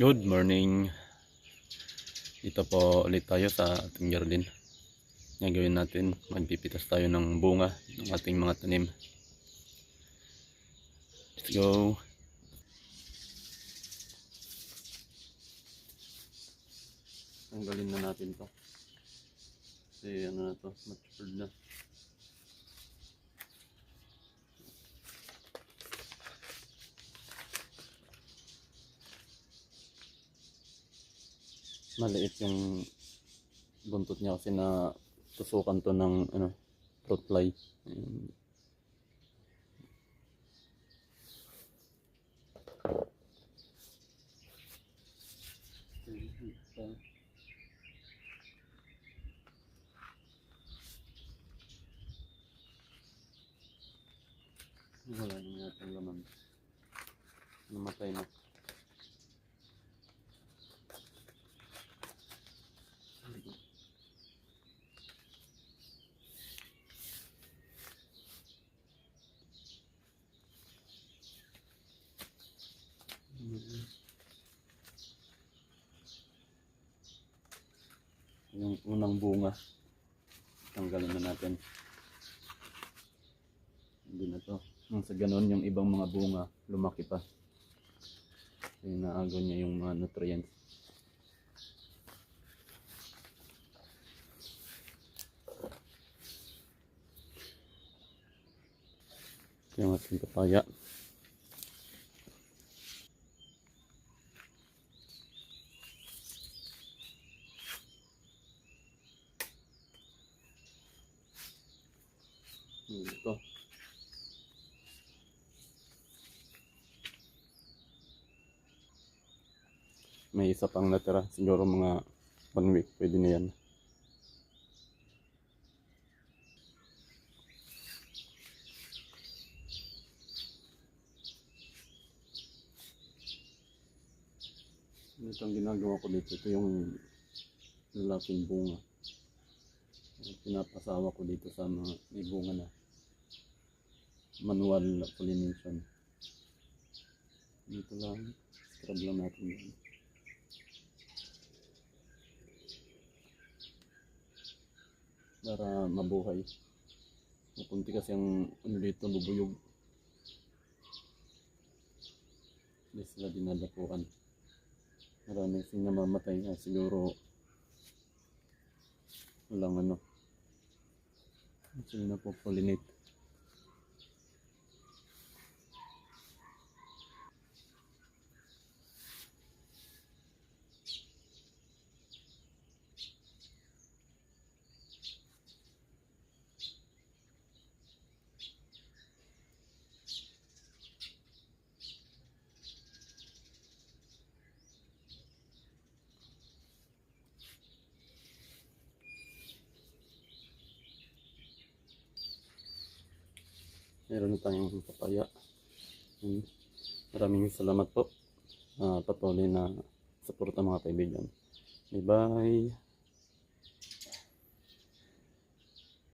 Good morning. Dito po ulit tayo sa ating garden. Ngayon gawin natin, magpipitas tayo ng bunga ng ating mga tanim. Let's go. Tanggalin na natin to. Kasi ano na to, matured na. Maliit yung buntot niya kasi na tusukan to ng fruit fly. Wala na natin laman. Namatay na. Yung unang bunga, tanggalin na natin. Hindi na to. Nang sa ganon, yung ibang mga bunga lumaki pa. Inaagaw niya yung mga nutrients. Yung ating papaya. Ito. May isa pang natira. Siguro mga 1 week. Pwede na yan. Ito ang ginagawa ko dito. Ito yung lalaking bunga. Pinapasawa ko dito sa mga may bunga na. Manual pollination. Dito lang. Scrub lang natin yan. Para mabuhay. Mapunti kasi ang dito bubuyog. Hindi sila dinadapuan. Marami sing namamatay nga siguro walang sila na po pollinate. Meron na tayong papaya. Maraming salamat po. Patuloy na suporta mga kaibigan. Bye bye.